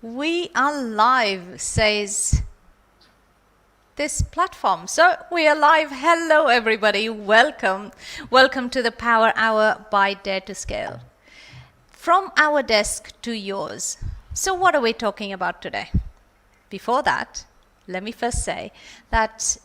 We are live, says this platform. So we are live. Hello, everybody. Welcome. Welcome to the Power Hour by Dare to Scale. From our desk to yours. So what are we talking about today? Before that, let me first say that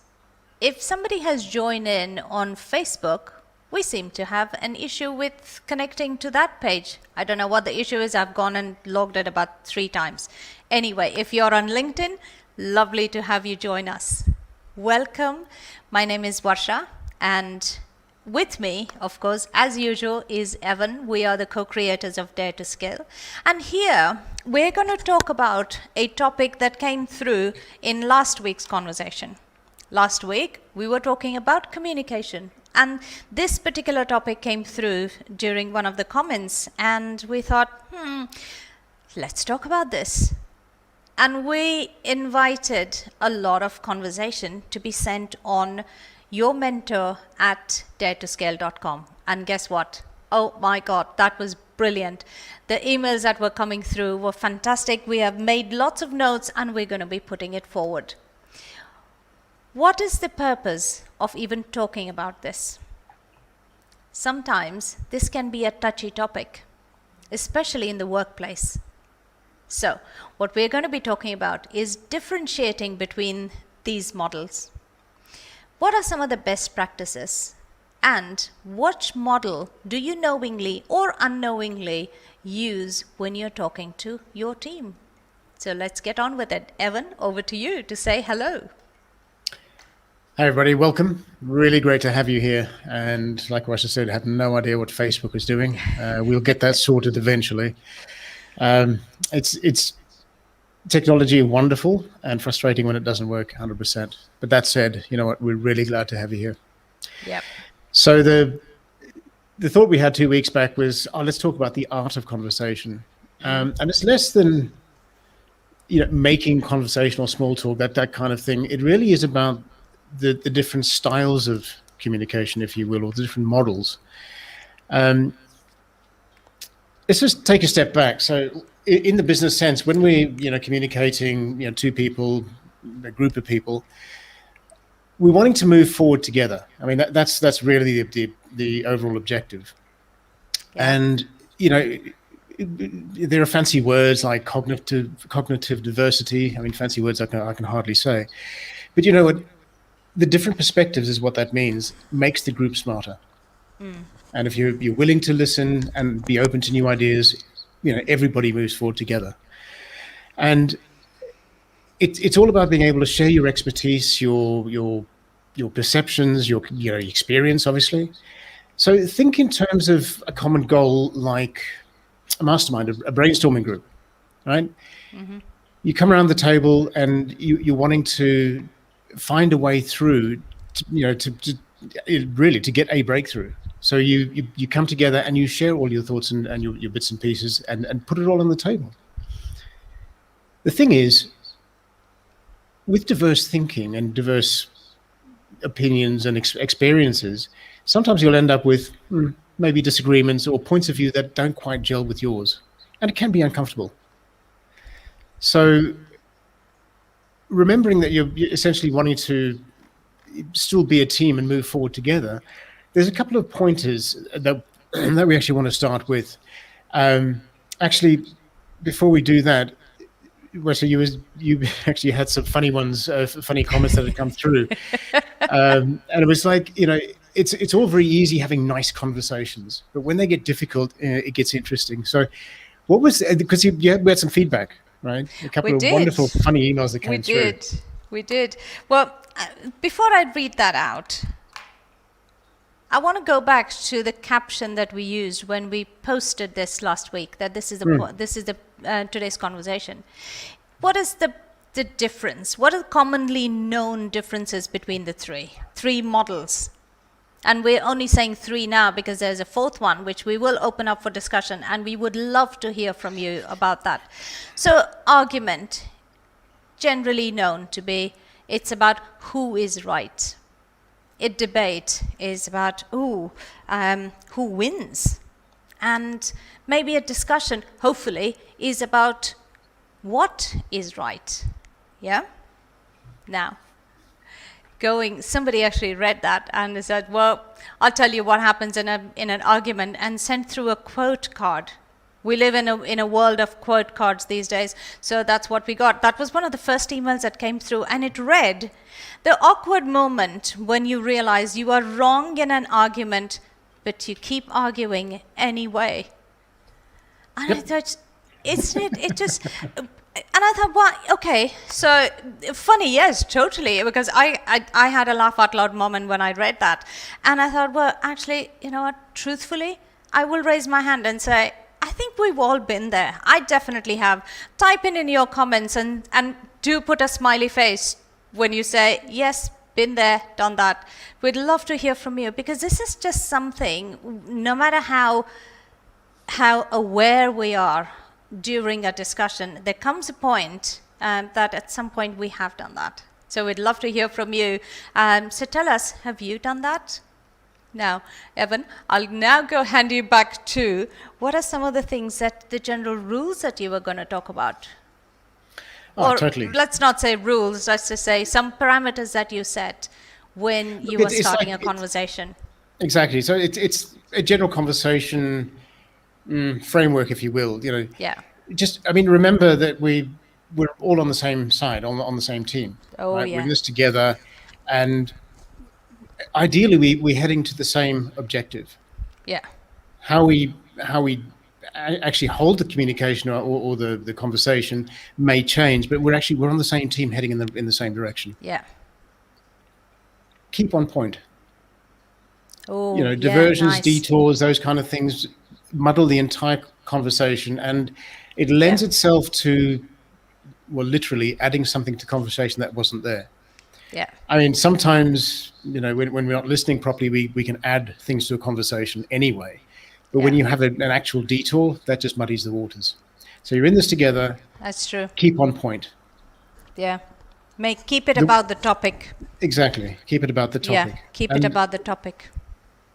if somebody has joined in on Facebook, we seem to have an issue with connecting to that page. I don't know what the issue is. I've gone and logged it about 3 times. Anyway, if you're on LinkedIn, lovely to have you join us. Welcome. My name is Varsha, and with me, of course, as usual, is Evan. We are the co-creators of Dare to Scale. And here, we're going to talk about a topic that came through in last week's conversation. Last week, we were talking about communication. And this particular topic came through during one of the comments, and we thought, let's talk about this. And we invited a lot of conversation to be sent on yourmentor@daretoscale.com. And guess what? Oh my God, that was brilliant. The emails that were coming through were fantastic. We have made lots of notes, and we're going to be putting it forward. What is the purpose of even talking about this? Sometimes this can be a touchy topic, especially in the workplace. So, what we're going to be talking about is differentiating between these models. What are some of the best practices? And what model do you knowingly or unknowingly use when you're talking to your team? So let's get on with it. Evan, over to you to say hello. Hi everybody, welcome. Really great to have you here. And like Rasha said, I had no idea what Facebook was doing. We'll get that sorted eventually. It's technology wonderful and frustrating when it doesn't work 100%. But that said, you know what, we're really glad to have you here. Yep. So the thought we had 2 weeks back was, let's talk about the art of conversation. And it's less than, making conversational small talk, that kind of thing. It really is about the different styles of communication, if you will, or the different models. Let's just take a step back. So in the business sense, when we're communicating two people, a group of people, we're wanting to move forward together. I mean, that's really the overall objective. Yeah. And there are fancy words like cognitive diversity. I mean, fancy words I can hardly say, but you know what? The different perspectives is what that means, makes the group smarter. And if you're willing to listen and be open to new ideas, everybody moves forward together. And it's all about being able to share your expertise, your perceptions, your experience, obviously. So think in terms of a common goal, like a mastermind, a brainstorming group, right? Mm-hmm. You come around the table and you're wanting to find a way through, to get a breakthrough. So you come together and you share all your thoughts and your bits and pieces and put it all on the table. The thing is, with diverse thinking and diverse opinions and experiences, sometimes you'll end up with maybe disagreements or points of view that don't quite gel with yours, and it can be uncomfortable. So remembering that you're essentially wanting to still be a team and move forward together, there's a couple of pointers that we actually want to start with. Actually, before we do that, so you actually had some funny ones, funny comments that had come through, and it was like, it's all very easy having nice conversations, but when they get difficult, it gets interesting. So, what was, because we had some feedback, right? A couple of wonderful, funny emails that came through. We did. Well, before I read that out, I want to go back to the caption that we used when we posted this last week, that this is the today's conversation. What is the difference? What are commonly known differences between the three models? And we're only saying 3 now because there's a 4th one, which we will open up for discussion, and we would love to hear from you about that. So argument, generally known to be, it's about who is right. Debate is about who wins. And maybe a discussion, hopefully, is about what is right. Yeah? Now, somebody actually read that and said, well, I'll tell you what happens in an argument, and sent through a quote card. We live in a world of quote cards these days, so that's what we got. That was one of the first emails that came through, and it read, the awkward moment when you realize you are wrong in an argument, but you keep arguing anyway. And I thought, isn't it just... And I thought, well, okay, so funny, yes, totally, because I had a laugh out loud moment when I read that. And I thought, well, actually, you know what, truthfully, I will raise my hand and say, I think we've all been there. I definitely have. Type in your comments and do put a smiley face when you say, yes, been there, done that. We'd love to hear from you, because this is just something, no matter how aware we are during a discussion, there comes a point that at some point we have done that. So we'd love to hear from you. So tell us, have you done that? Now, Evan, I'll now hand you back to, what are some of the things the general rules that you were going to talk about? Oh, or totally. Let's not say rules, let's just say some parameters that you set when you were starting a conversation. Exactly. So it's a general conversation framework, if you will. Yeah. Remember that we're all on the same side, on the same team. Oh, right? yeah. We're in this together, and ideally we're heading to the same objective. Yeah. How we actually hold the communication or the conversation may change, but we're on the same team, heading in the same direction. Yeah. Keep on point. Oh, diversions, nice. detours, those kind of things muddle the entire conversation, and it lends itself to, well, literally adding something to conversation that wasn't there. Yeah. I mean, sometimes, when we're not listening properly, we can add things to a conversation anyway. But when you have an actual detour, that just muddies the waters. So you're in this together. That's true. Keep on point. Yeah. Keep it about the topic. Exactly. Keep it about the topic. Yeah. Keep it about the topic.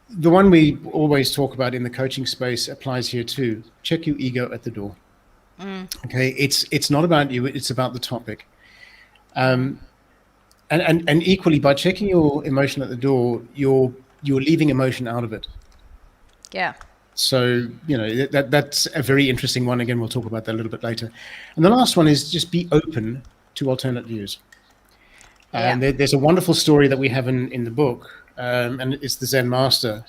The one we always talk about in the coaching space applies here too. Check your ego at the door. Okay. It's not about you. It's about the topic. And equally, by checking your emotion at the door, you're leaving emotion out of it. Yeah. So, that's a very interesting one. Again, we'll talk about that a little bit later. And the last one is just be open to alternate views. And there's a wonderful story that we have in the book, and it's the Zen master.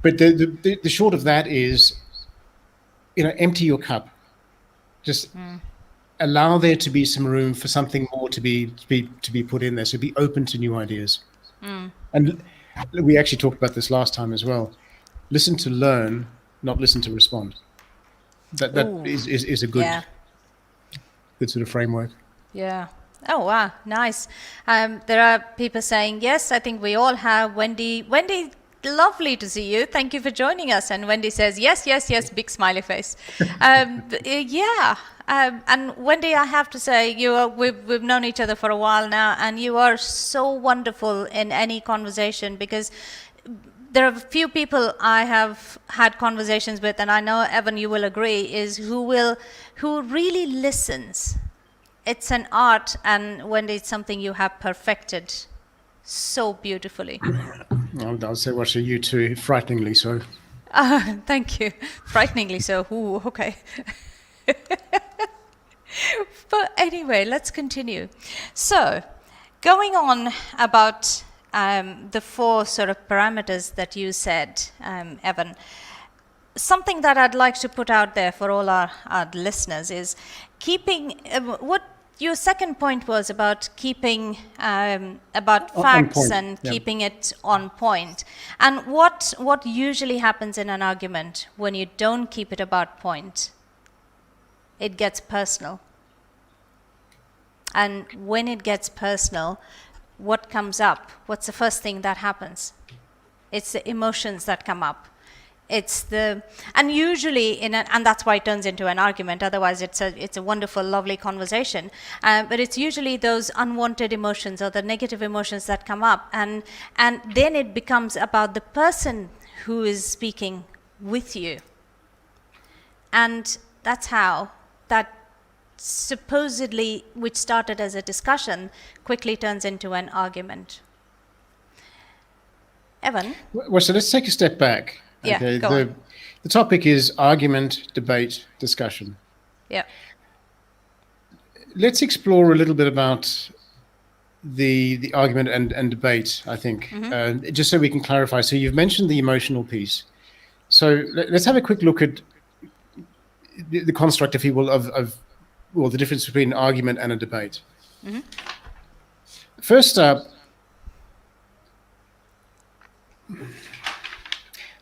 But the short of that is, empty your cup. Just allow there to be some room for something more to be put in there. So be open to new ideas. And we actually talked about this last time as well. Listen to learn, not listen to respond. That is a good sort of framework. Yeah. Oh, wow. Nice. There are people saying, yes, I think we all have. Wendy, lovely to see you. Thank you for joining us. And Wendy says, yes, big smiley face. Yeah. And Wendy, I have to say, we've known each other for a while now, and you are so wonderful in any conversation, because there are a few people I have had conversations with, and I know, Evan, you will agree, is who really listens. It's an art, and Wendy, it's something you have perfected so beautifully. I'll say, well, you too, frighteningly so. Thank you. Frighteningly so. Ooh, okay. But anyway, let's continue. So, going on about the 4 sort of parameters that you said, Evan, something that I'd like to put out there for all our listeners is keeping what your second point was about keeping about facts and keeping it on point. And what usually happens in an argument when you don't keep it about point? It gets personal. And when it gets personal, what comes up? What's the first thing that happens? It's the emotions that come up. And usually and that's why it turns into an argument. Otherwise, it's a wonderful, lovely conversation. But it's usually those unwanted emotions or the negative emotions that come up, and then it becomes about the person who is speaking with you. And that's how that supposedly, which started as a discussion, quickly turns into an argument. Evan? Well, so let's take a step back. Yeah, Okay, go on. the topic is argument, debate, discussion. Yeah. Let's explore a little bit about the argument and debate, I think, just so we can clarify. So you've mentioned the emotional piece. So let's have a quick look at the construct, if you will, of well, the difference between an argument and a debate. First up,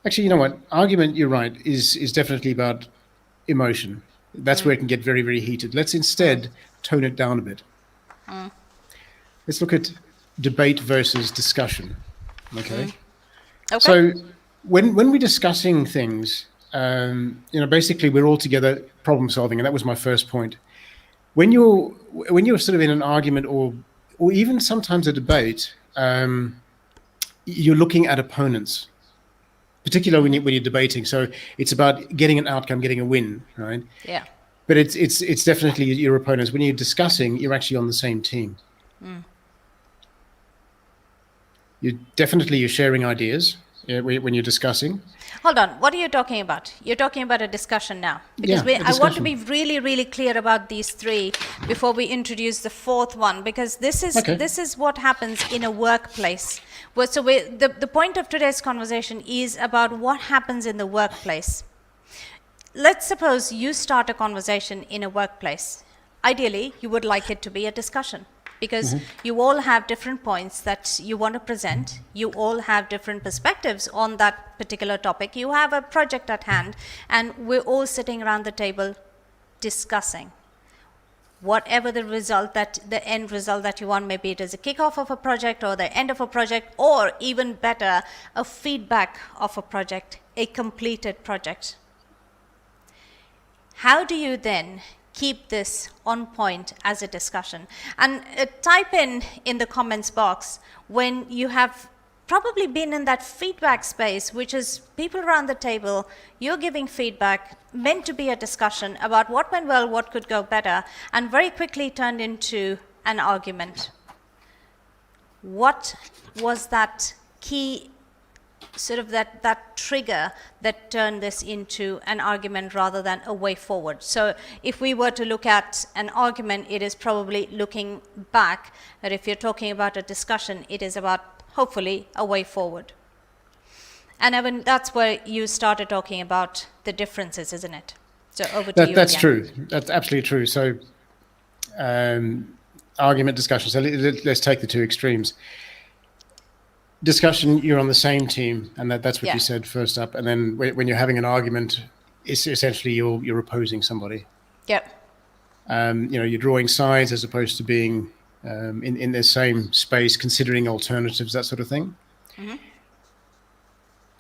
actually, you know what? Argument, you're right, is definitely about emotion. That's where it can get very, very heated. Let's instead tone it down a bit. Let's look at debate versus discussion. Okay. Okay. So when we're discussing things, basically we're all together problem solving, and that was my first point. When you're sort of in an argument or even sometimes a debate, you're looking at opponents, particularly when you're debating. So it's about getting an outcome, getting a win, right? Yeah. But it's definitely your opponents. When you're discussing, you're actually on the same team. You're sharing ideas when you're discussing. Hold on. What are you talking about? You're talking about a discussion now. Because Yeah, a I want to discussion. be really, really clear about these three before we introduce the fourth one, because this is what happens in a workplace. So the point of today's conversation is about what happens in the workplace. Let's suppose you start a conversation in a workplace. Ideally, you would like it to be a discussion, because you all have different points that you want to present. You all have different perspectives on that particular topic. You have a project at hand, and we're all sitting around the table discussing. Whatever the end result that you want, maybe it is a kickoff of a project or the end of a project, or even better, a feedback of a project, a completed project. How do you then keep this on point as a discussion? And type in the comments box when you have probably been in that feedback space, which is people around the table, you're giving feedback, meant to be a discussion about what went well, what could go better, and very quickly turned into an argument. What was that key, sort of that trigger that turned this into an argument rather than a way forward? So if we were to look at an argument, it is probably looking back, but if you're talking about a discussion, it is about hopefully a way forward. And Evan, that's where you started talking about the differences, isn't it? So over to you. That's again. true. That's absolutely true. So argument, discussion. So let's take the two extremes. Discussion, you're on the same team, and that's what you said first up. And then when you're having an argument, it's essentially you're opposing somebody. Yep. You're drawing sides as opposed to being in the same space, considering alternatives, that sort of thing.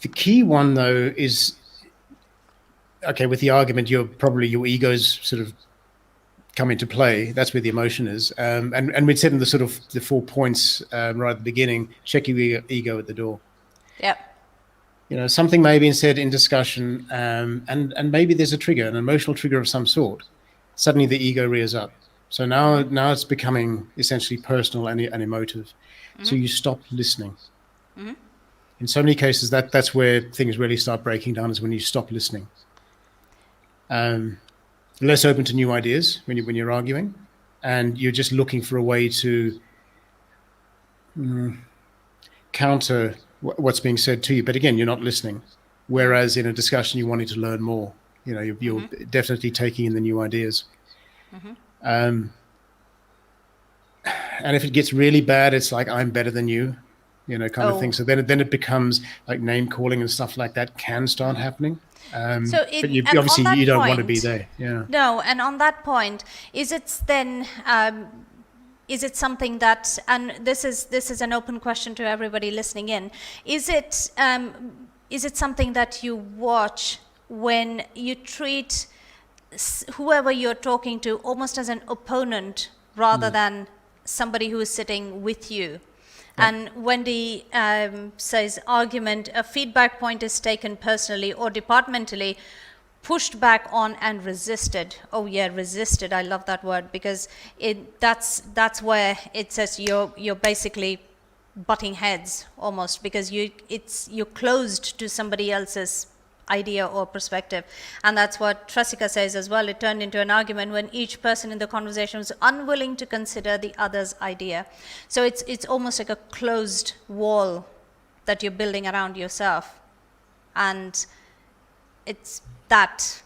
The key one, though, is, okay, with the argument, your egos sort of come into play. That's where the emotion is. And we'd said in the 4 points right at the beginning, check your ego at the door. Yep. Something may be said in discussion, and maybe there's a trigger, an emotional trigger of some sort. Suddenly the ego rears up. So now it's becoming essentially personal and emotive. So you stop listening. In so many cases, that's where things really start breaking down, is when you stop listening. Less open to new ideas when you're arguing, and you're just looking for a way to counter what's being said to you. But again, you're not listening. Whereas in a discussion, you're wanting to learn more. You're definitely taking in the new ideas. And if it gets really bad, it's like, I'm better than you, kind of thing. So then it becomes like name calling and stuff like that can start happening. But you don't want to be there. Yeah. No, and on that point, is it something that, and this is an open question to everybody listening in, is it something that you watch when you treat whoever you're talking to almost as an opponent rather than somebody who is sitting with you? And Wendy says argument, a feedback point is taken personally or departmentally. pushed back on and resisted. Oh yeah, resisted. I love that word, because that's where it says you're basically butting heads almost, because you're closed to somebody else's idea or perspective. And that's what Trasika says as well. It turned into an argument when each person in the conversation was unwilling to consider the other's idea. So it's almost like a closed wall that you're building around yourself. And it's that.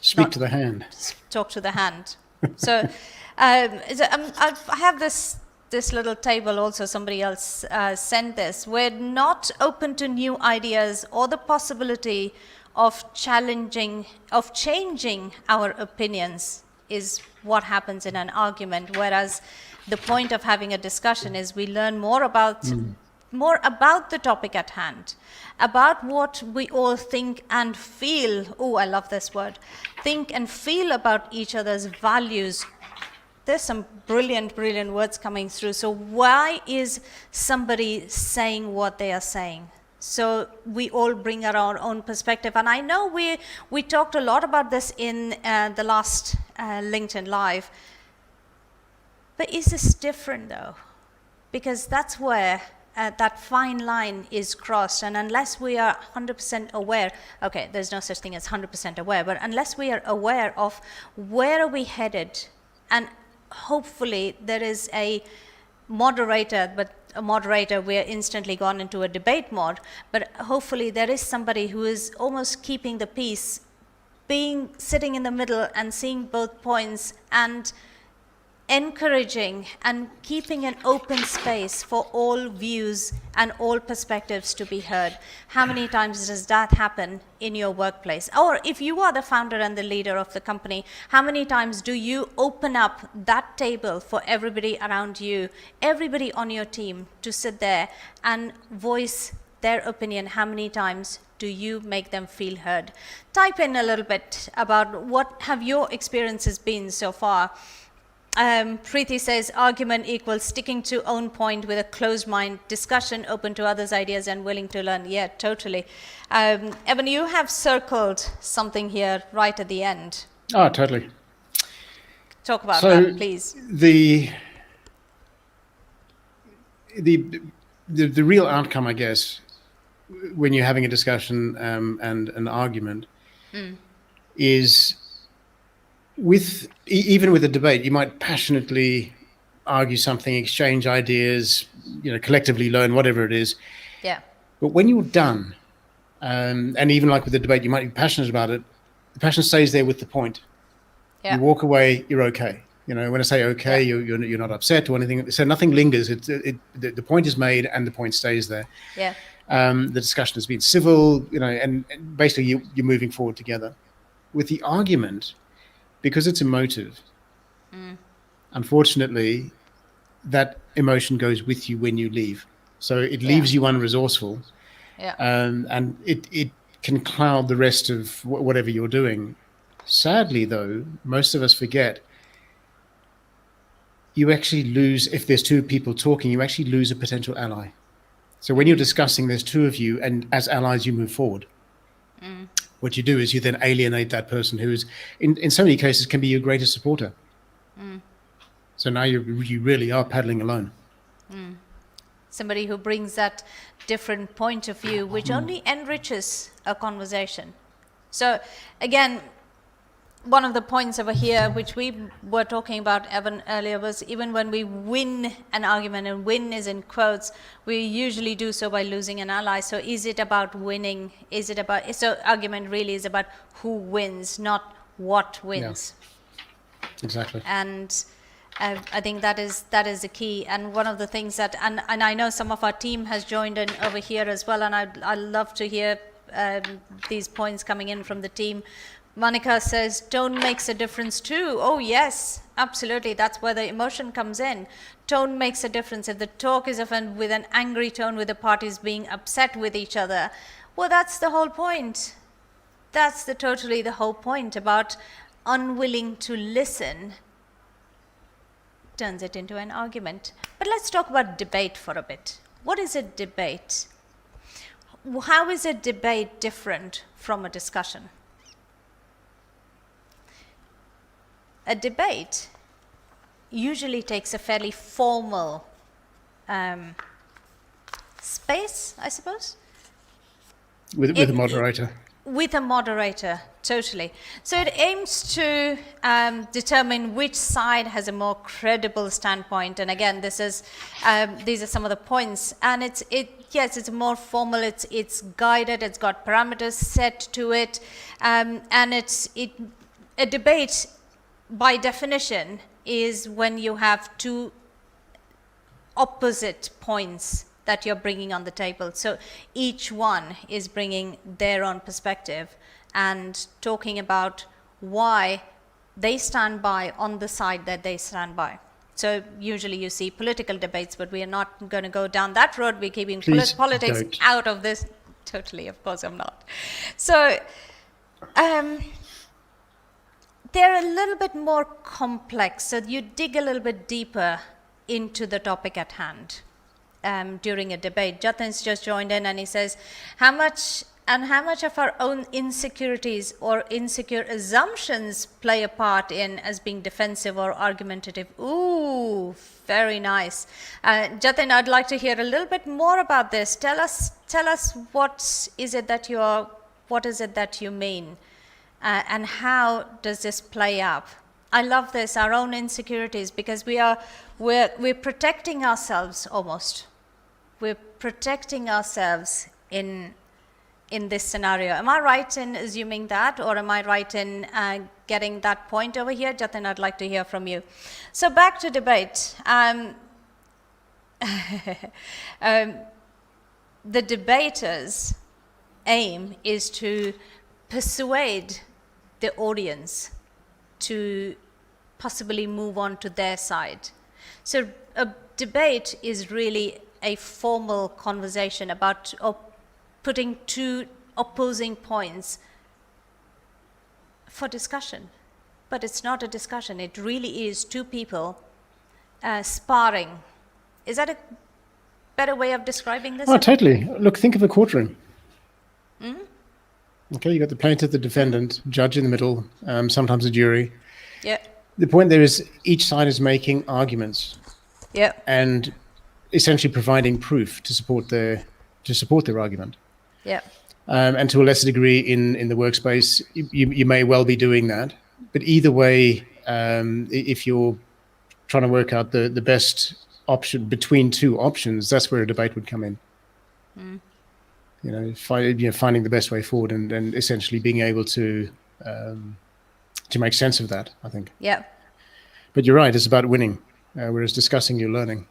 Speak to the hand. Talk to the hand. So I have this little table also, somebody else sent this. We're not open to new ideas or the possibility of changing our opinions is what happens in an argument, whereas the point of having a discussion is we learn more about the topic at hand, about what we all think and feel. Oh, I love this word. Think and feel about each other's values. There's some brilliant words coming through. So why is somebody saying what they are saying? So we all bring our own perspective. And I know we talked a lot about this in the last LinkedIn Live. But is this different though? Because that's where that fine line is crossed. And unless we are 100% aware, okay, there's no such thing as 100% aware, but unless we are aware of where are we headed, and hopefully there is a moderator, but a moderator, we're instantly gone into a debate mode, but hopefully there is somebody who is almost keeping the peace, sitting in the middle and seeing both points and encouraging and keeping an open space for all views and all perspectives to be heard. How many times does that happen in your workplace? Or if you are the founder and the leader of the company, how many times do you open up that table for everybody around you, everybody on your team to sit there and voice their opinion? How many times do you make them feel heard? Type in a little bit about what have your experiences been so far. Preeti says argument equals sticking to own point with a closed mind, discussion open to others' ideas and willing to learn. Yeah, totally. Evan, you have circled something here right at the end. Oh, totally. Talk about that, please. The real outcome, I guess, when you're having a discussion and an argument is even with a debate, you might passionately argue something, exchange ideas, collectively learn, whatever it is. Yeah. But when you're done, and even like with the debate, you might be passionate about it. The passion stays there with the point. Yeah. You walk away, you're okay. When I say okay, you're not upset or anything. So nothing lingers. The point is made, and the point stays there. Yeah. The discussion has been civil, and basically you're moving forward together. With the argument, because it's emotive, unfortunately, that emotion goes with you when you leave. So it leaves you unresourceful, and it can cloud the rest of whatever you're doing. Sadly, though, most of us forget you actually lose, if there's two people talking, you actually lose a potential ally. So when you're discussing, there's two of you, and as allies, you move forward. What you do is you then alienate that person who is, in so many cases, can be your greatest supporter. So now you really are paddling alone. Somebody who brings that different point of view, which only enriches a conversation. So again, one of the points over here, which we were talking about, Evan, earlier, was even when we win an argument, and win is in quotes, we usually do so by losing an ally. So is it about winning? So argument really is about who wins, not what wins. Yeah. Exactly. And I think that is the key. And one of the things that, and I know some of our team has joined in over here as well, and I'd love to hear these points coming in from the team. Monica says, tone makes a difference too. Oh yes, absolutely. That's where the emotion comes in. Tone makes a difference. If the talk is often with an angry tone, with the parties being upset with each other, well, that's the whole point. That's totally the whole point about unwilling to listen. Turns it into an argument. But let's talk about debate for a bit. What is a debate? How is a debate different from a discussion? a debate usually takes a fairly formal space, I suppose. With a moderator. With a moderator, totally. So it aims to determine which side has a more credible standpoint. And again, these are some of the points. And it's more formal. It's guided. It's got parameters set to it, and a debate, by definition, is when you have two opposite points that you're bringing on the table. So each one is bringing their own perspective and talking about why they stand by on the side that they stand by. So usually you see political debates, but we are not going to go down that road. We're keeping politics out of this. Totally, of course I'm not. So they're a little bit more complex. So you dig a little bit deeper into the topic at hand. During a debate, Jatin's just joined in and he says, how much of our own insecurities or insecure assumptions play a part in as being defensive or argumentative? Ooh, very nice. Jatin, I'd like to hear a little bit more about this. Tell us what is it that you mean, and how does this play up? I love this, our own insecurities, because we're protecting ourselves almost. We're protecting ourselves in this scenario. Am I right in assuming that, or am I right in getting that point over here? Jatin, I'd like to hear from you. So back to debate. The debater's aim is to persuade the audience to possibly move on to their side. So a debate is really a formal conversation about putting two opposing points for discussion. But it's not a discussion. It really is two people sparring. Is that a better way of describing this? Oh, totally. Look, think of a courtroom. Okay, you got the plaintiff, the defendant, judge in the middle, sometimes a jury. Yeah. The point there is each side is making arguments. Yeah. And essentially providing proof to support their argument. Yeah. And to a lesser degree in the workspace, you may well be doing that. But either way, if you're trying to work out the best option between two options, that's where a debate would come in. Finding the best way forward and essentially being able to make sense of that, I think. Yeah. But you're right, it's about winning, whereas discussing, you're learning.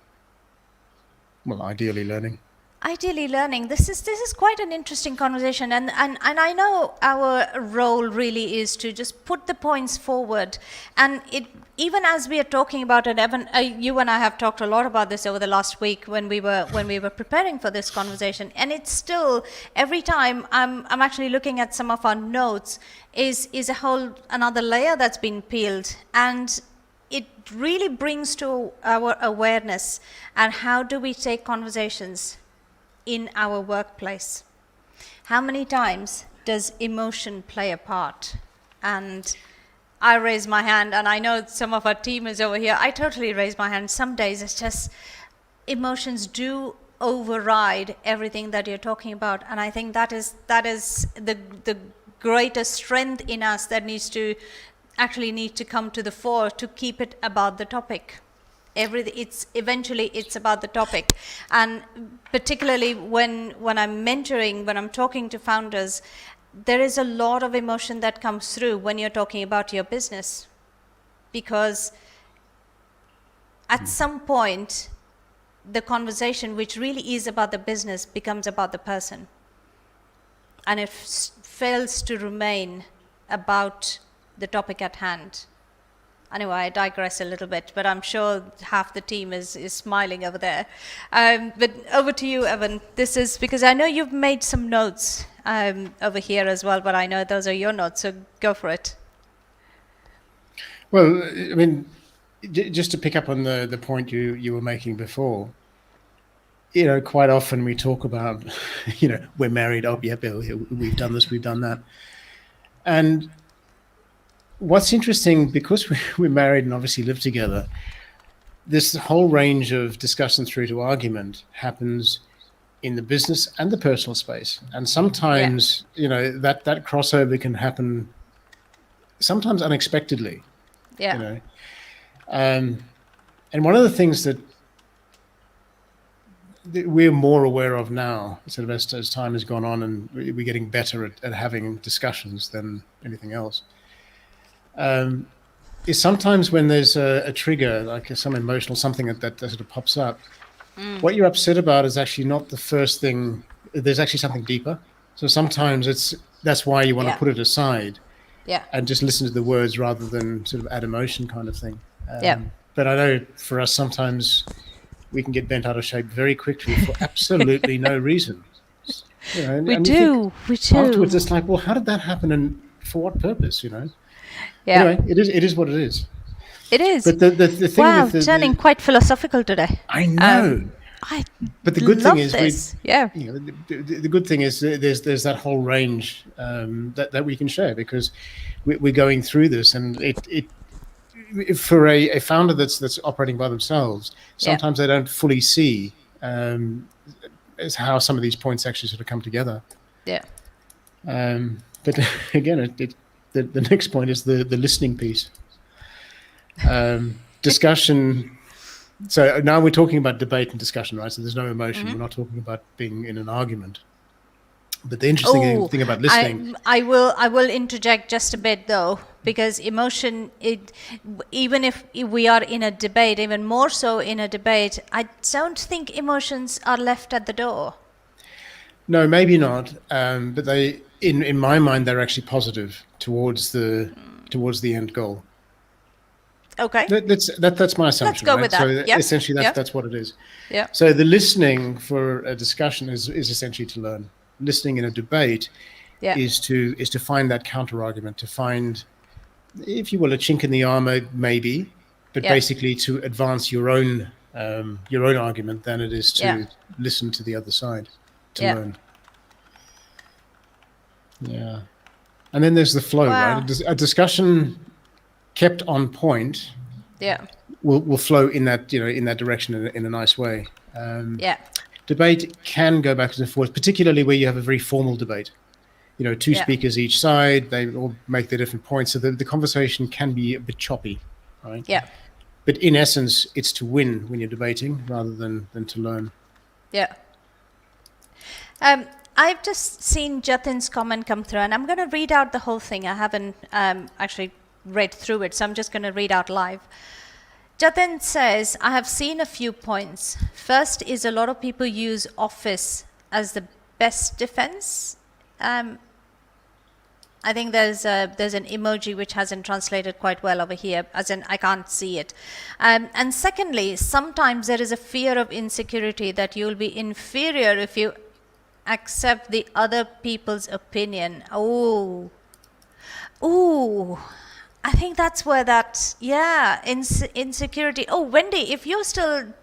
Well, ideally learning. Ideally learning. This is quite an interesting conversation, and I know our role really is to just put the points forward. And even as we are talking about it, Evan, you and I have talked a lot about this over the last week when we were preparing for this conversation. And it's still, every time I'm actually looking at some of our notes, is a whole another layer that's been peeled, and it really brings to our awareness and how do we take conversations in our workplace. How many times does emotion play a part? And I raise my hand, and I know some of our team is over here. I totally raise my hand. Some days it's just emotions do override everything that you're talking about, and I think that is the greatest strength in us that needs to come to the fore to keep it about the topic. Eventually it's about the topic, and particularly when I'm mentoring, when I'm talking to founders, there is a lot of emotion that comes through when you're talking about your business, because at some point the conversation, which really is about the business, becomes about the person, and it fails to remain about the topic at hand. Anyway, I digress a little bit, but I'm sure half the team is smiling over there. But over to you, Evan. This is because I know you've made some notes over here as well, but I know those are your notes, so go for it. Well, I mean, just to pick up on the point you were making before, quite often we talk about, we're married, oh, yeah, Bill, we've done this, we've done that. And what's interesting, because we're married and obviously live together, this whole range of discussion through to argument happens in the business and the personal space. And Yeah. sometimes, that crossover can happen sometimes unexpectedly, you Yeah. know. Um, and one of the things that we're more aware of now, sort of as time has gone on, and we're getting better at having discussions than anything else, is sometimes when there's a trigger, like some emotional something that sort of pops up, what you're upset about is actually not the first thing. There's actually something deeper. So sometimes that's why you want to Yeah. put it aside Yeah. and just listen to the words rather than sort of add emotion kind of thing. Yeah. But I know for us, sometimes we can get bent out of shape very quickly for absolutely no reason. We And you think do. We afterwards, do. it's like, well, how did that happen and for what purpose? Yeah. Anyway, it is what it is. It is. But the thing Wow, with turning quite philosophical today. I Um, know, I but the good thing love is we this. Yeah. the good thing is there's that whole range that we can share, because we're going through this, and it for a founder that's operating by themselves, Yeah. sometimes they don't fully see is how some of these points actually sort of come together. Yeah. But again, the next point is the listening piece. Discussion. So now we're talking about debate and discussion, right? So there's no emotion. We're not talking about being in an argument. But the interesting Oh, thing about listening, I will interject just a bit though, because emotion, even if we are in a debate, even more so in a debate, I don't think emotions are left at the door. no, maybe not. But in my mind, they're actually positive towards the end goal. Okay. That's my Let's assumption, go with right? So that. Yep. essentially, Yep. that's what it is. Yep. So the listening for a discussion is essentially to learn. Listening in a debate Yeah. is to find that counter argument, to find, if you will, a chink in the armor, maybe, but Yeah. basically to advance your own argument than it is to Yeah. listen to the other side, to Yeah. learn. Yeah, and then there's the flow, right? Wow. A discussion kept on point Yeah. will flow in that direction in a nice way. Yeah. Debate can go back and forth, particularly where you have a very formal debate. Two Yeah. speakers each side, they all make their different points, so the conversation can be a bit choppy, right? Yeah. But in essence, it's to win when you're debating rather than to learn. Yeah. I've just seen Jatin's comment come through, and I'm going to read out the whole thing. I haven't actually read through it, so I'm just going to read out live. Jatin says, I have seen a few points. First is a lot of people use office as the best defense. I think there's an emoji which hasn't translated quite well over here, as in I can't see it. And secondly, sometimes there is a fear of insecurity that you'll be inferior if you accept the other people's opinion. Oh, I think that's where that, insecurity. Oh, Wendy, if you're still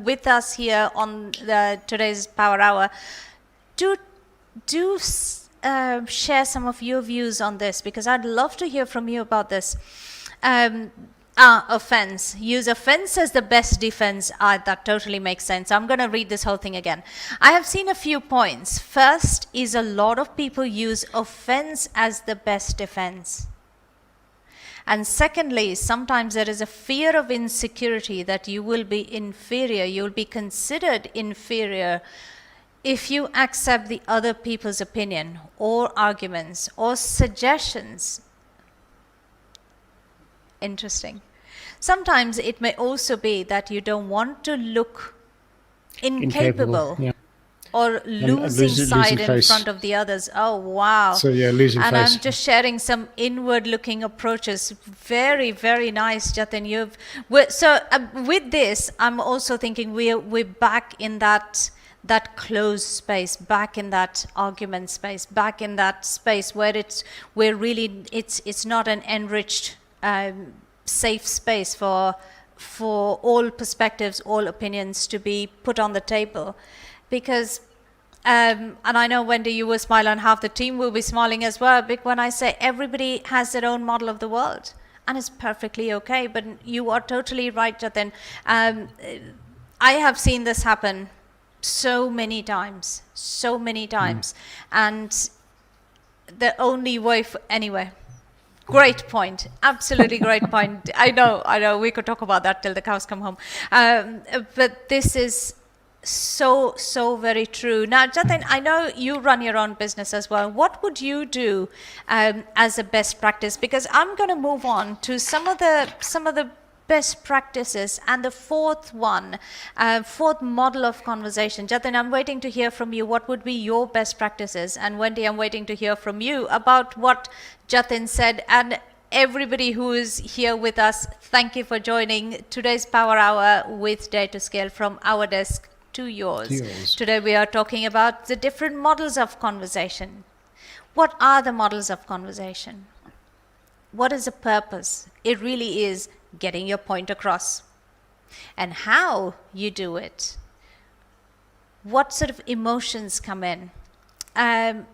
with us here on today's Power Hour, do share some of your views on this, because I'd love to hear from you about this. Offense. Use offense as the best defense. That totally makes sense. I'm going to read this whole thing again. I have seen a few points. First is a lot of people use offense as the best defense. And secondly, sometimes there is a fear of insecurity that you will be inferior, you will be considered inferior if you accept the other people's opinion or arguments or suggestions. Interesting. Sometimes it may also be that you don't want to look incapable. Yeah. Or losing sight in face. front of the others. Oh, wow. So yeah, losing and face. I'm just sharing some inward-looking approaches. Very, very nice, Jatin. With this, I'm also thinking we're back in that closed space, back in that argument space, back in that space where it's not an enriched, safe space for all perspectives, all opinions to be put on the table. Because And I know, Wendy, you will smile and half the team will be smiling as well, because when I say everybody has their own model of the world, and it's perfectly okay. But you are totally right, Jatin. I have seen this happen so many times, and the only way anyway. Great point. Absolutely great point. I know. We could talk about that till the cows come home. But this is so very true. Now, Jatin, I know you run your own business as well. What would you do as a best practice? Because I'm going to move on to some of the best practices, and the fourth model of conversation. Jatin, I'm waiting to hear from you. What would be your best practices? And Wendy, I'm waiting to hear from you about what Jatin said. And everybody who is here with us, thank you for joining today's Power Hour with Dare to Scale, from our desk to yours. Today we are talking about the different models of conversation. What are the models of conversation? What is the purpose? It really is getting your point across. And how you do it. What sort of emotions come in? And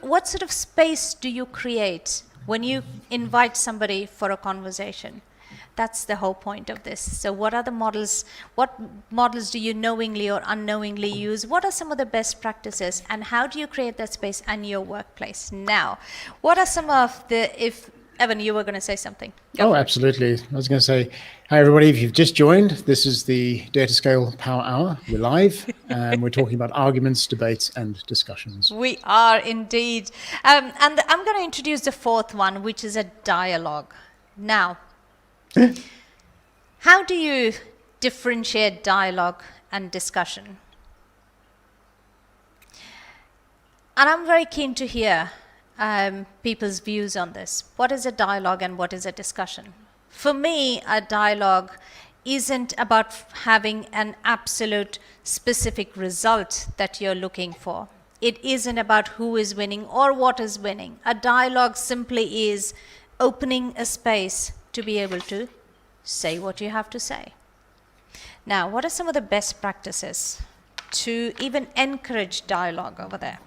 what sort of space do you create when you invite somebody for a conversation? That's the whole point of this. So what are the models? What models do you knowingly or unknowingly use? What are some of the best practices? And how do you create that space in your workplace? Now, what are some of if Evan, you were going to say something. Go absolutely. I was going to say, hi, everybody. If you've just joined, this is the Dare to Scale Power Hour. We're live, and we're talking about arguments, debates, and discussions. We are indeed. And I'm going to introduce the fourth one, which is a dialogue. Now, how do you differentiate dialogue and discussion? And I'm very keen to hear people's views on this. What is a dialogue and what is a discussion? For me, a dialogue isn't about having an absolute specific result that you're looking for. It isn't about who is winning or what is winning. A dialogue simply is opening a space to be able to say what you have to say. Now, what are some of the best practices to even encourage dialogue over there?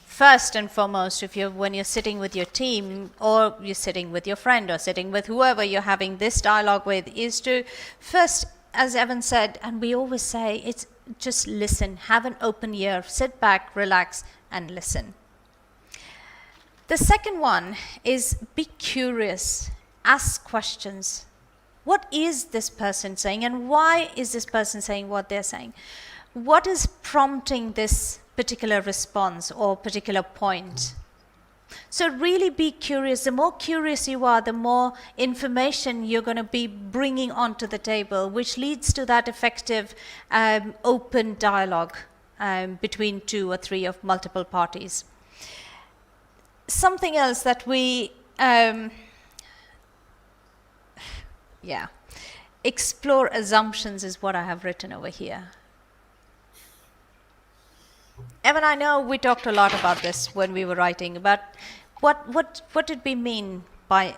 First and foremost, when you're sitting with your team, or you're sitting with your friend, or sitting with whoever you're having this dialogue with, is to first, as Evan said, and we always say, it's just listen, have an open ear, sit back, relax, and listen. The second one is be curious, ask questions. What is this person saying, and why is this person saying what they're saying? What is prompting this particular response or particular point? So really be curious. The more curious you are, the more information you're going to be bringing onto the table, which leads to that effective open dialogue between two or three of multiple parties. Something else that we explore assumptions is what I have written over here. Evan, I know we talked a lot about this when we were writing, but what did we mean by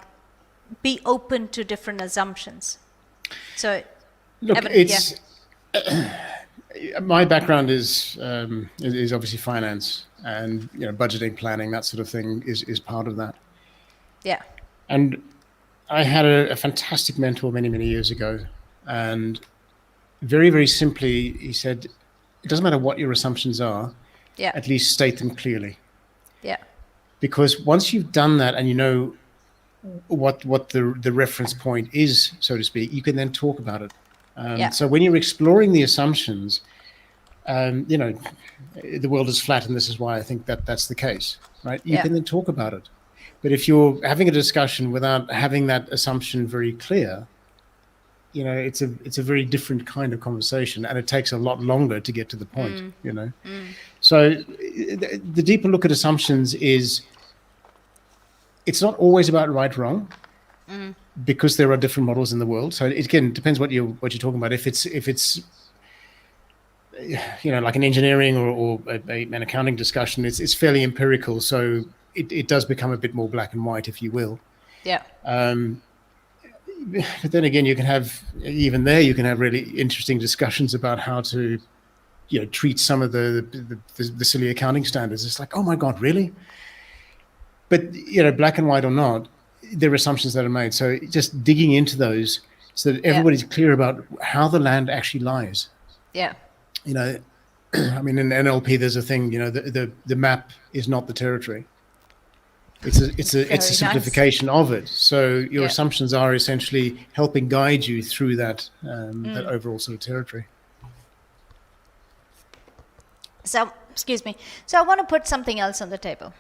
be open to different assumptions? So, look, Evan, it's my background is obviously finance, and budgeting, planning, that sort of thing is part of that. Yeah. And I had a fantastic mentor many years ago, and very, very simply, he said, it doesn't matter what your assumptions are, at least state them clearly. Yeah. Because once you've done that and you know what the reference point is, so to speak, you can then talk about it. So when you're exploring the assumptions, the world is flat, and this is why I think that's the case, right? You can then talk about it. But if you're having a discussion without having that assumption very clear, it's a very different kind of conversation, and it takes a lot longer to get to the point, So the deeper look at assumptions is, it's not always about right, wrong, because there are different models in the world. So it again depends what you're talking about. If it's like an engineering or an accounting discussion, it's fairly empirical. So it does become a bit more black and white, if you will. Yeah. But then again, you can have really interesting discussions about how to treat some of the silly accounting standards. It's like, oh my God, really? But, black and white or not, there are assumptions that are made. So just digging into those so that everybody's clear about how the land actually lies. Yeah. I mean, in NLP, there's a thing, the map is not the territory. It's a simplification of it. So your assumptions are essentially helping guide you through that overall sort of territory. So, excuse me. So I want to put something else on the table.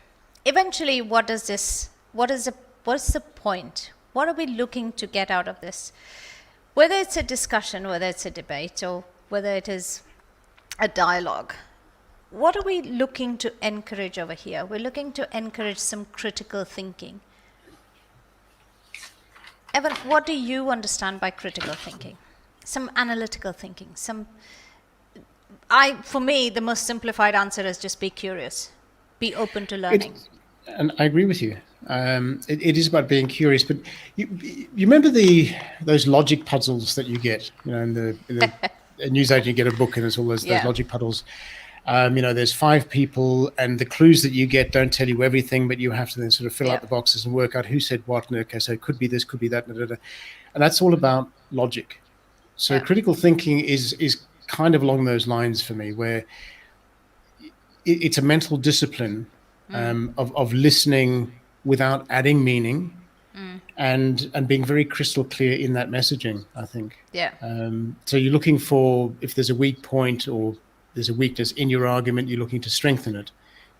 Eventually, what is the point? What are we looking to get out of this? Whether it's a discussion, whether it's a debate, or whether it is a dialogue, what are we looking to encourage over here? We're looking to encourage some critical thinking. Evan, what do you understand by critical thinking? Some analytical thinking. For me, the most simplified answer is just be curious. Be open to learning. And I agree with you. It is about being curious. But you remember those logic puzzles that you get? In the newsagent, you get a book and there's all those logic puzzles. There's 5 people, and the clues that you get don't tell you everything, but you have to then sort of fill out the boxes and work out who said what. And okay, so it could be this, could be that, and that's all about logic. So critical thinking is kind of along those lines for me, where it's a mental discipline of listening without adding meaning and being very crystal clear in that messaging, I think. Yeah. So you're looking for, if there's a weak point or there's a weakness in your argument, you're looking to strengthen it.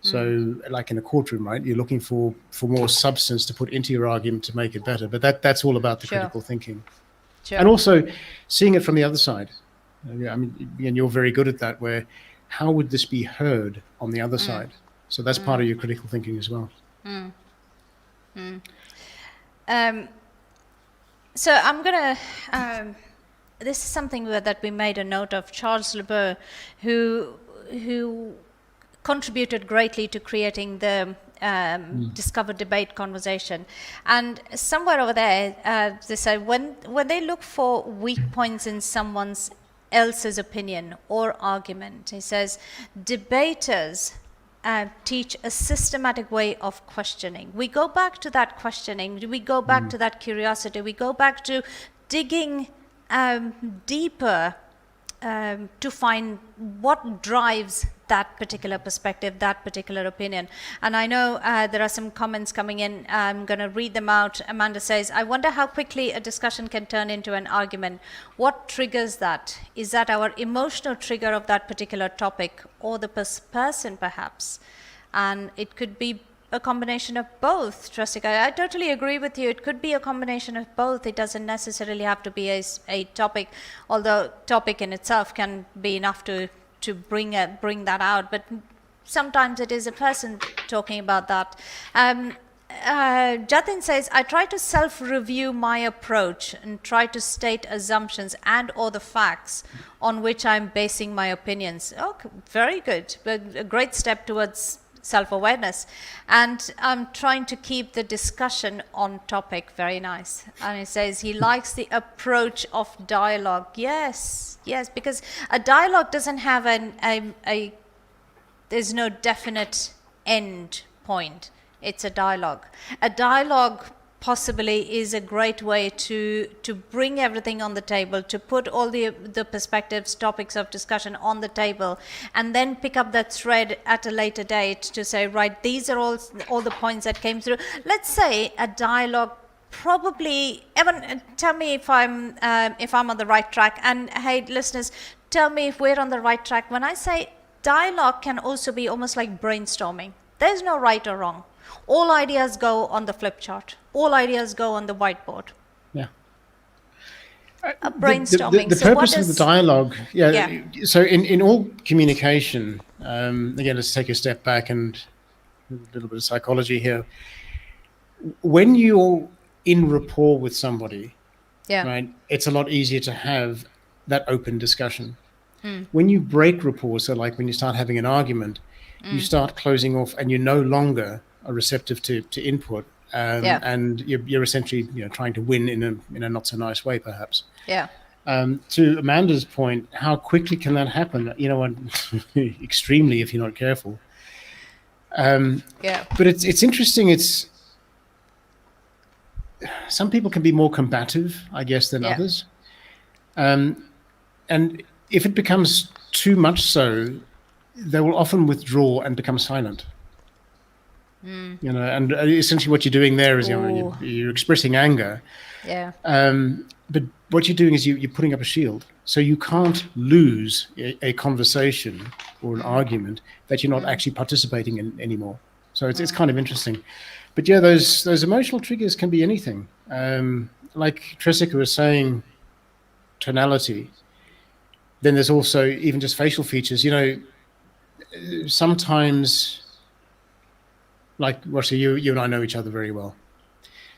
So like in a courtroom, right, you're looking for more substance to put into your argument to make it better. But that's all about the critical thinking. Sure. And also seeing it from the other side. I mean, and you're very good at that, where how would this be heard on the other side? So that's part of your critical thinking as well. So I'm going to, this is something that we made a note of. Charles LeBeau, who contributed greatly to creating the Discover Debate conversation. And somewhere over there, they said when they look for weak points in someone else's opinion or argument, he says, debaters teach a systematic way of questioning. We go back to that questioning, we go back to that curiosity, we go back to digging deeper to find what drives that particular perspective, that particular opinion. And I know there are some comments coming in. I'm going to read them out. Amanda says, I wonder how quickly a discussion can turn into an argument. What triggers that? Is that our emotional trigger of that particular topic, or the person perhaps? And it could be a combination of both, Trustika. I totally agree with you. It could be a combination of both. It doesn't necessarily have to be a topic, although topic in itself can be enough to bring that out. But sometimes it is a person talking about that. Jatin says, I try to self-review my approach and try to state assumptions and or the facts on which I'm basing my opinions. Okay, very good. But a great step towards self-awareness. And I'm trying to keep the discussion on topic. Very nice. And he says he likes the approach of dialogue. Yes, because a dialogue doesn't have there's no definite end point. It's a dialogue. A dialogue possibly is a great way to bring everything on the table, to put all the perspectives, topics of discussion on the table, and then pick up that thread at a later date to say, right, these are all the points that came through. Let's say a dialogue, probably, Evan, tell me if I'm on the right track, and hey, listeners, tell me if we're on the right track. When I say dialogue can also be almost like brainstorming. There's no right or wrong. All ideas go on the flip chart. All ideas go on the whiteboard. Yeah. Brainstorming. The purpose of the dialogue, so in all communication, again, let's take a step back and a little bit of psychology here. When you're in rapport with somebody, right, it's a lot easier to have that open discussion. When you break rapport, so like when you start having an argument, you start closing off and you're no longer are receptive to input, and you're essentially trying to win in a not so nice way, perhaps. To Amanda's point, how quickly can that happen? Extremely if you're not careful. Yeah. But it's interesting. It's some people can be more combative, I guess, than Yeah. others. And if it becomes too much so, they will often withdraw and become silent. And essentially what you're doing there is Ooh. you're expressing anger, Yeah. but what you're doing is you're putting up a shield, so you can't lose a conversation or an argument that you're not actually participating in anymore. So it's kind of interesting. But yeah, those emotional triggers can be anything. Like Tressica was saying, tonality. Then there's also even just facial features. Sometimes, like Rossi, you and I know each other very well.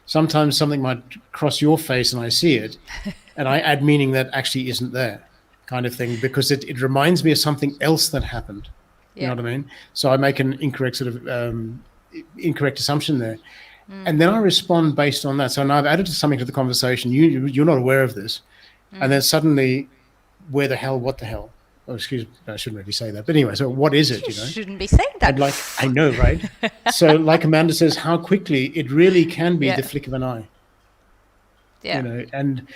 Sometimes something might cross your face and I see it, and I add meaning that actually isn't there, kind of thing, because it reminds me of something else that happened. You know what I mean? So I make an incorrect incorrect assumption there. And then I respond based on that. So now I've added something to the conversation. You're not aware of this. And then suddenly, where the hell, what the hell? Oh, excuse me, I shouldn't really say that. But anyway, so what is it, You shouldn't be saying that. And I know, right? So like Amanda says, how quickly it really can be the flick of an eye. Yeah. And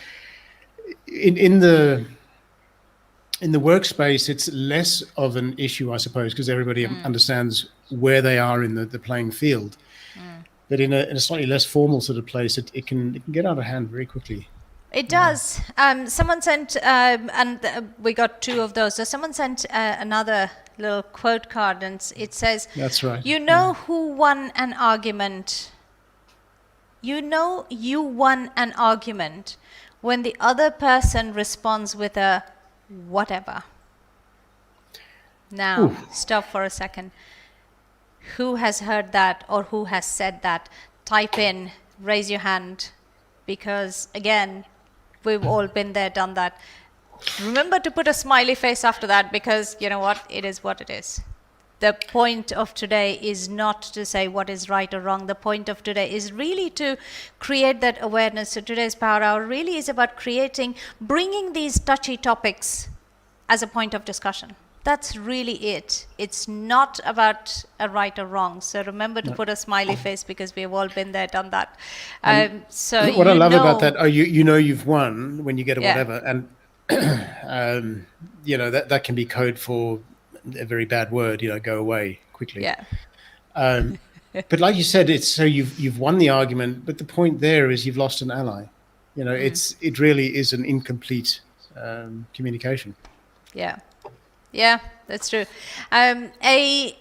in the workspace, it's less of an issue, I suppose, because everybody understands where they are in the playing field. But in a slightly less formal sort of place, it can get out of hand very quickly. It does. Someone sent, and we got two of those. So someone sent another little quote card, and it says, "That's right. You know who won an argument. You know you won an argument when the other person responds with a whatever." Now, stop for a second. Who has heard that or who has said that? Type in, raise your hand, because again, we've all been there, done that. Remember to put a smiley face after that, because you know what? It is what it is. The point of today is not to say what is right or wrong. The point of today is really to create that awareness. So today's Power Hour really is about bringing these touchy topics as a point of discussion. That's really it. It's not about a right or wrong. So remember to put a smiley face, because we've all been there, done that. So what I love about that, you've won when you get a whatever, and that can be code for a very bad word. Go away quickly. Yeah. But like you said, it's so you've won the argument, but the point there is you've lost an ally. It really is an incomplete communication. Yeah. Yeah, that's true. A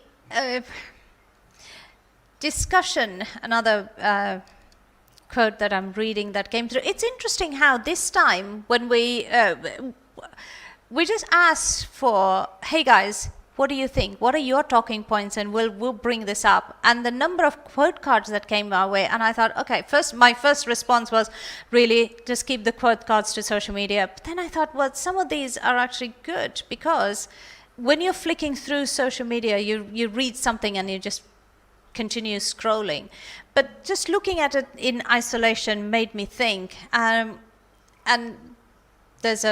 discussion, another quote that I'm reading that came through. It's interesting how this time when we just asked for, hey guys, what do you think? What are your talking points? And we'll bring this up. And the number of quote cards that came our way, and I thought, okay, my first response was really just keep the quote cards to social media. But then I thought, well, some of these are actually good, because when you're flicking through social media, you read something and you just continue scrolling. But just looking at it in isolation made me think. And there's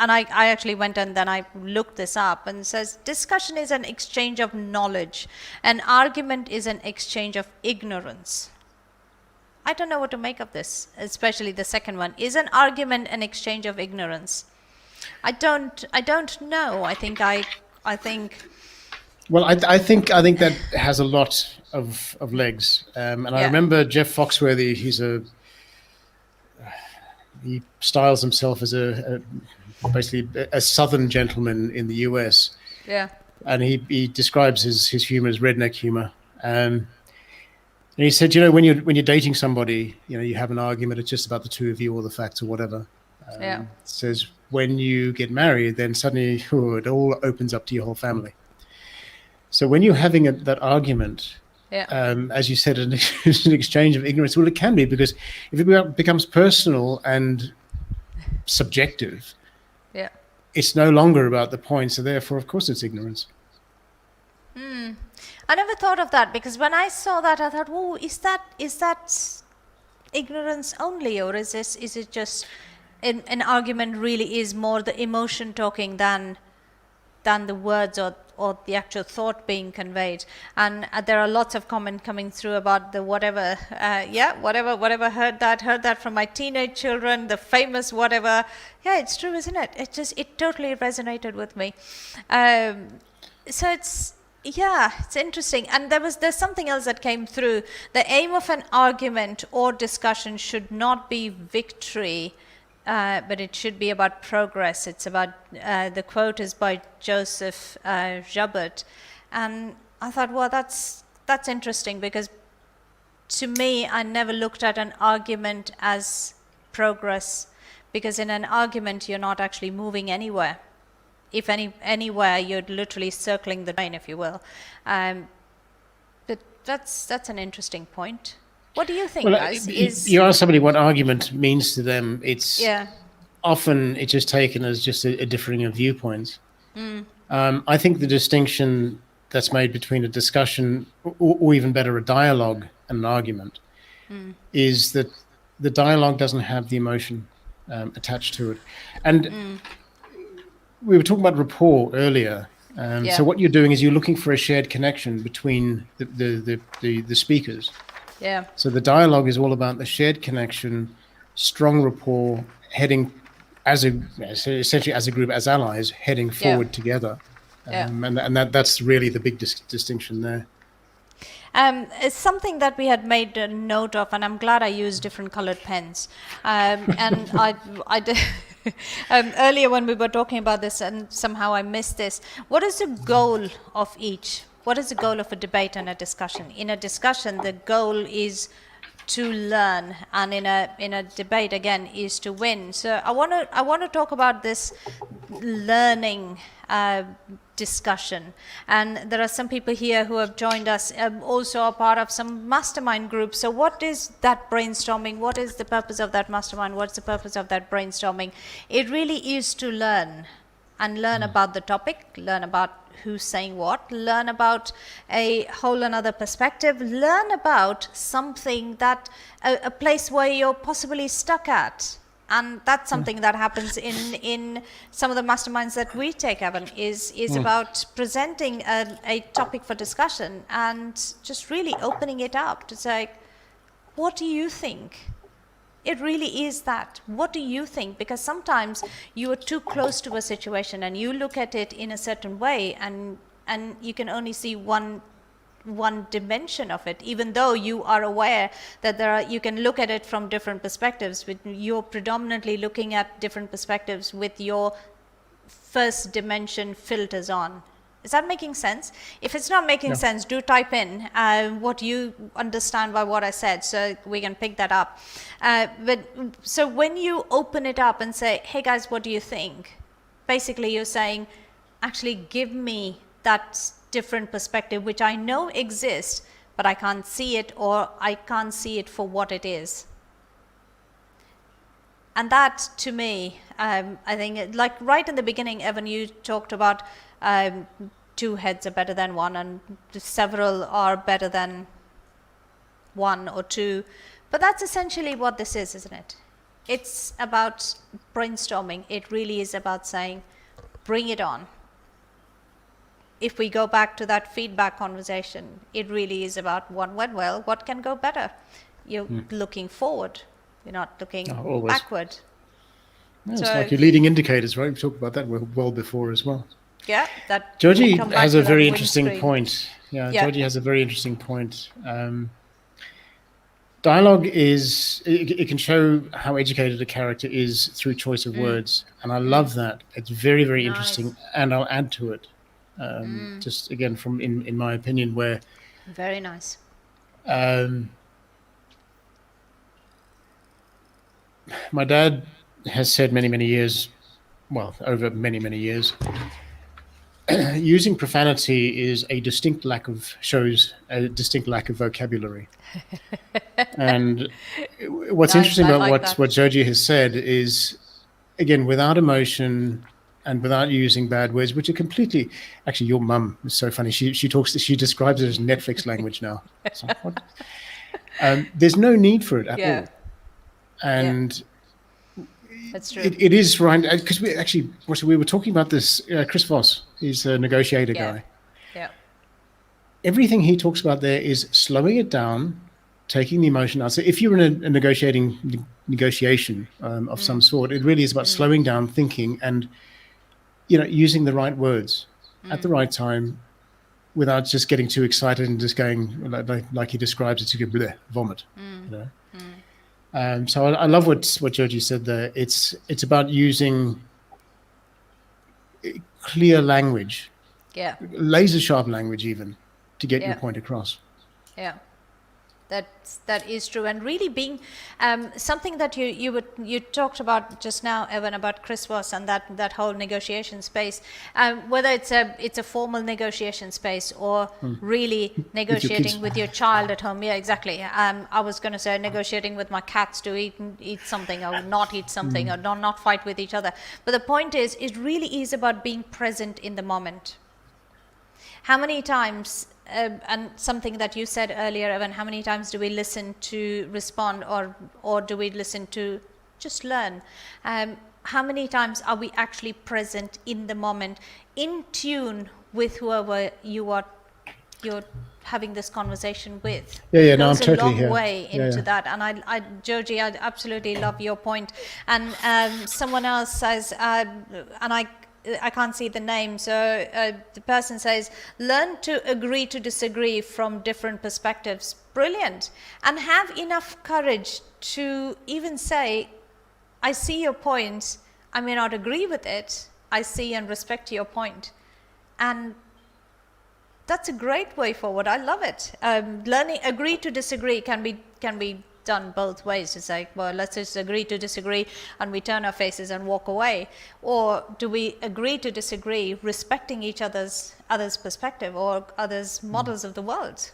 and I actually went and then I looked this up, and it says discussion is an exchange of knowledge. An argument is an exchange of ignorance. I don't know what to make of this, especially the second one. Is an argument an exchange of ignorance? I don't know. I think. Well, I think that has a lot of legs, and I remember Jeff Foxworthy. He styles himself as basically a Southern gentleman in the US. Yeah. And he describes his humor as redneck humor. And he said, when you're dating somebody, you have an argument. It's just about the two of you, or the facts, or whatever. Says when you get married, then suddenly it all opens up to your whole family. So when you're having that argument, as you said, it's an exchange of ignorance. Well, it can be, because if it becomes personal and subjective, it's no longer about the point. So therefore, of course, it's ignorance. I never thought of that, because when I saw that, I thought, is that ignorance only, or is it just an argument really is more the emotion talking than the words or the actual thought being conveyed. And there are lots of comment coming through about the whatever, whatever, heard that from my teenage children, the famous whatever. Yeah, it's true, isn't it? It totally resonated with me. So it's interesting. And there's something else that came through. The aim of an argument or discussion should not be victory, but it should be about progress. It's about, the quote is by Joseph Joubert. And I thought, well, that's interesting, because to me, I never looked at an argument as progress, because in an argument, you're not actually moving anywhere. If anywhere, you're literally circling the drain, if you will. But that's an interesting point. What do you think, guys? You ask somebody what argument means to them. It's often it's just taken as just a differing of viewpoints. I think the distinction that's made between a discussion, or even better, a dialogue and an argument, is that the dialogue doesn't have the emotion attached to it. And we were talking about rapport earlier. So what you're doing is you're looking for a shared connection between the speakers. Yeah. So the dialogue is all about the shared connection, strong rapport, heading essentially as a group, as allies, heading forward together. And that's really the big distinction there. It's something that we had made a note of, and I'm glad I used different colored pens. And I did earlier when we were talking about this, and somehow I missed this. What is the goal of each? What is the goal of a debate and a discussion? In a discussion, the goal is to learn, and in a debate, again, is to win. So I want to talk about this learning discussion. And there are some people here who have joined us, also a part of some mastermind groups. So what is that brainstorming? What is the purpose of that mastermind? What's the purpose of that brainstorming? It really is to learn, and learn about the topic, learn about who's saying what, learn about a whole another perspective, learn about something that, a place where you're possibly stuck at. And that's something that happens in some of the masterminds that we take, Evan, is about presenting a topic for discussion and just really opening it up to say, what do you think? It really is that. What do you think? Because sometimes you are too close to a situation and you look at it in a certain way, and you can only see one dimension of it, even though you are aware that you can look at it from different perspectives. You're predominantly looking at different perspectives with your first dimension filters on. Is that making sense? If it's not making sense, do type in what you understand by what I said, so we can pick that up. But so when you open it up and say, hey guys, what do you think? Basically you're saying, actually give me that different perspective, which I know exists, but I can't see it, or I can't see it for what it is. And that, to me, I think, like right in the beginning, Evan, you talked about two heads are better than one, and several are better than one or two. But that's essentially what this is, isn't it? It's about brainstorming. It really is about saying, bring it on. If we go back to that feedback conversation, it really is about what went well, what can go better. You're looking forward. You're not looking backward. No, it's like your leading indicators, right? We talked about that well before as well. Yeah, that Georgie has a very interesting point. Georgie has a very interesting point. Dialogue it can show how educated a character is through choice of words, and I love that. It's very, very interesting, and I'll add to it. Just again, from in my opinion, where very nice. My dad has said many years, over many years, using profanity is shows a distinct lack of vocabulary. And what's interesting about what Joji has said is, again, without emotion and without using bad words, which are completely, actually, your mum is so funny. She describes it as Netflix language now. So, there's no need for it at all. And That's true. it is right, because we were talking about this. Chris Voss, he's a negotiator Yeah. guy. Yeah. Everything he talks about there is slowing it down, taking the emotion out. So if you're in a negotiation of some sort, it really is about slowing down, thinking, and using the right words at the right time, without just getting too excited and just going like he describes it, to get bleh, vomit. So I love what Georgie said there. It's about using clear language, Yeah. laser sharp language, even to get your Yeah. point across. Yeah. That is true, and really being something that you talked about just now, Evan, about Chris Voss and that whole negotiation space, whether it's a formal negotiation space or really negotiating with your child at home. Yeah, exactly. I was going to say negotiating with my cats to eat something or not eat something, or not fight with each other. But the point is, it really is about being present in the moment. How many times, and something that you said earlier, Evan, how many times do we listen to respond, or do we listen to just learn? How many times are we actually present in the moment, in tune with whoever you're having this conversation with? Yeah, It no, I'm goes a totally long here. way into Yeah. that. And Georgie, I absolutely love your point. And someone else says, and I can't see the name, so the person says, learn to agree to disagree from different perspectives. Brilliant. And have enough courage to even say, I see your point, I may not agree with it, I see and respect your point. And that's a great way forward. I love it. Agree to disagree can be done both ways. It's like, well, let's just agree to disagree and we turn our faces and walk away. Or do we agree to disagree, respecting each other's perspective or others' models of the world?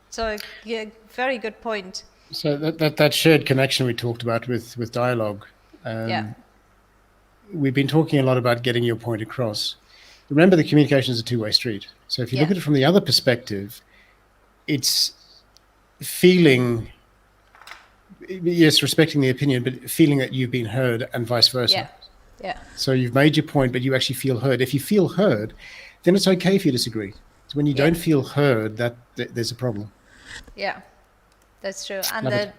So, yeah, very good point. So that shared connection we talked about with dialogue. Yeah. We've been talking a lot about getting your point across. Remember, the communication is a two-way street. So if you look Yeah. at it from the other perspective, it's feeling, yes, respecting the opinion, but feeling that you've been heard, and vice versa. Yeah. Yeah. So you've made your point, but you actually feel heard. If you feel heard, then it's okay if you disagree. It's when you Yeah. don't feel heard that there's a problem. Yeah, that's true. Love it.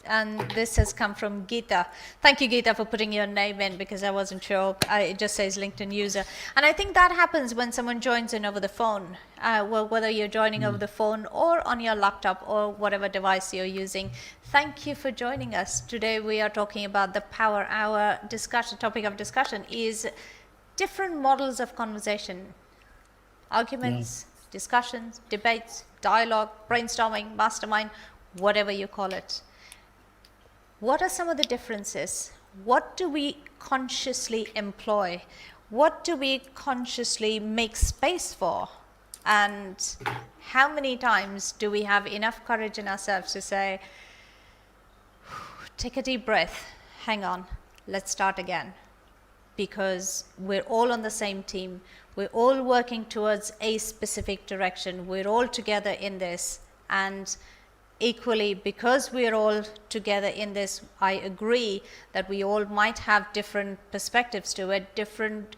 And this has come from Geeta. Thank you, Geeta, for putting your name in, because I wasn't sure. It just says LinkedIn user. And I think that happens when someone joins in over the phone. Well, whether you're joining over the phone or on your laptop or whatever device you're using. Thank you for joining us. Today we are talking about the Power Hour discussion. Topic of discussion is different models of conversation. Arguments, discussions, debates, dialogue, brainstorming, mastermind, whatever you call it. What are some of the differences? What do we consciously employ? What do we consciously make space for? And how many times do we have enough courage in ourselves to say, take a deep breath, hang on, let's start again. Because we're all on the same team. We're all working towards a specific direction. We're all together in this. And equally, because we're all together in this, I agree that we all might have different perspectives to it, different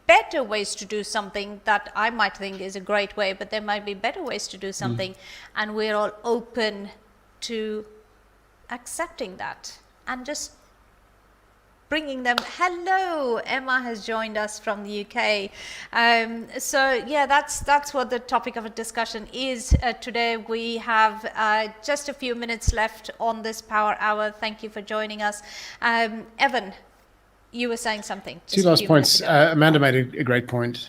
better ways to do something that I might think is a great way, but there might be better ways to do something. And we're all open to accepting that and just bringing them. Hello, Emma has joined us from the UK. So yeah, that's what the topic of a discussion is today. We have just a few minutes left on this Power Hour. Thank you for joining us. Evan, you were saying something. Two last points. Amanda made a great point.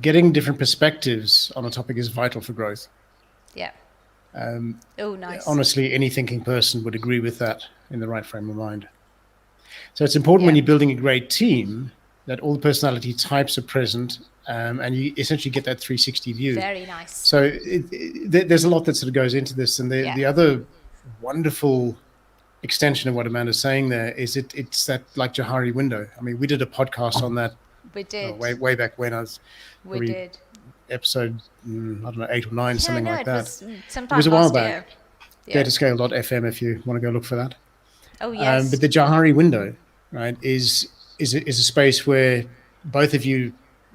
Getting different perspectives on a topic is vital for growth. Yeah. Oh, nice. Honestly, any thinking person would agree with that in the right frame of mind. So it's important when you're building a great team that all the personality types are present, and you essentially get that 360 view. Very nice. So there's a lot that sort of goes into this. And the other wonderful extension of what Amanda's saying there is it's that like Johari window. I mean, we did a podcast on that. We did. Way back when I was. We did. Episode, I don't know, 8 or 9, something like that. It was a while back. Datascale.fm if you want to go look for that. Oh, yes. But the Johari window, right, is a space where both of you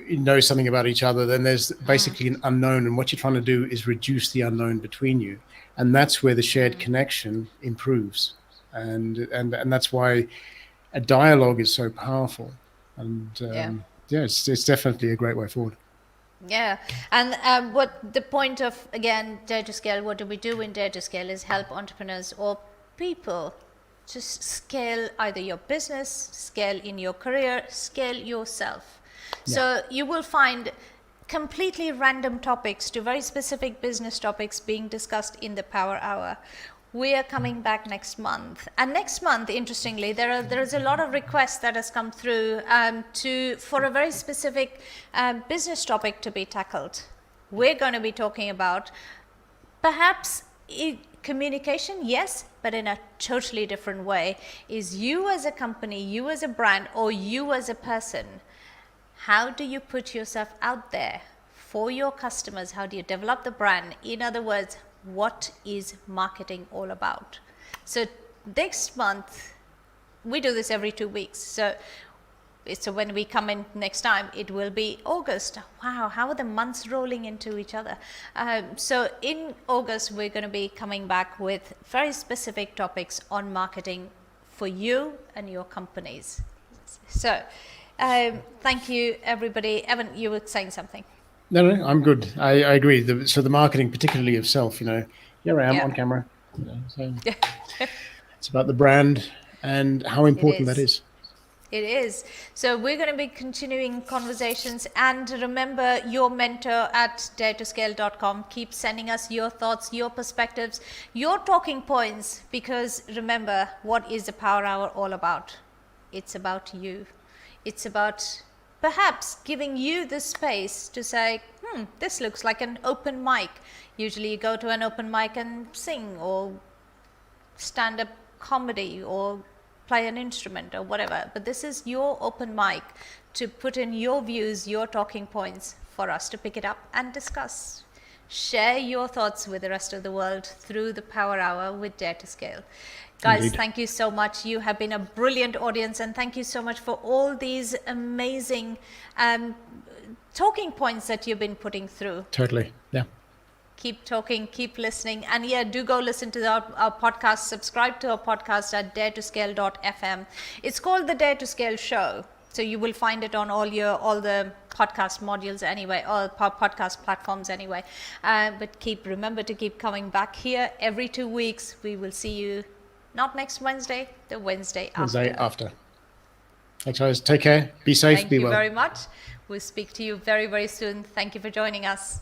know something about each other. Then there's basically an unknown, and what you're trying to do is reduce the unknown between you, and that's where the shared connection improves, and that's why a dialogue is so powerful. And yeah, it's definitely a great way forward. Yeah, and what the point of, again, Dare to Scale, what do we do in Dare to Scale is help entrepreneurs or people to scale either your business, scale in your career, scale yourself. Yeah. So you will find completely random topics to very specific business topics being discussed in the Power Hour. We are coming back next month, and next month, interestingly, there is a lot of requests that has come through for a very specific business topic to be tackled. We're going to be talking about perhaps communication, yes, but in a totally different way. Is you as a company, you as a brand, or you as a person, how do you put yourself out there for your customers? How do you develop the brand? In other words, what is marketing all about? So next month, we do this every 2 weeks. So when we come in next time, it will be August. Wow, how are the months rolling into each other? So in August, we're going to be coming back with very specific topics on marketing for you and your companies. So thank you, everybody. Evan, you were saying something. No, I'm good. I agree. So the marketing, particularly of self, here I am on camera. So it's about the brand and how important that is. It is. So we're going to be continuing conversations, and remember, your mentor at daretoscale.com. Keep sending us your thoughts, your perspectives, your talking points, because remember, what is the Power Hour all about? It's about you. It's about perhaps giving you the space to say, this looks like an open mic. Usually you go to an open mic and sing or stand up comedy or play an instrument or whatever. But this is your open mic to put in your views, your talking points for us to pick it up and discuss. Share your thoughts with the rest of the world through the Power Hour with Dare to Scale. Guys, Indeed. Thank you so much. You have been a brilliant audience, and thank you so much for all these amazing talking points that you've been putting through. Totally. Yeah. Keep talking, keep listening, and yeah, do go listen to our podcast. Subscribe to our podcast at daretoscale.fm. It's called the Dare to Scale Show, so you will find it on all the podcast modules anyway, all podcast platforms anyway. But remember to keep coming back here every 2 weeks. We will see you not next Wednesday, the Wednesday after. Thanks, guys. Take care. Be safe. Thank be you well. very much. We'll speak to you very, very soon. Thank you for joining us.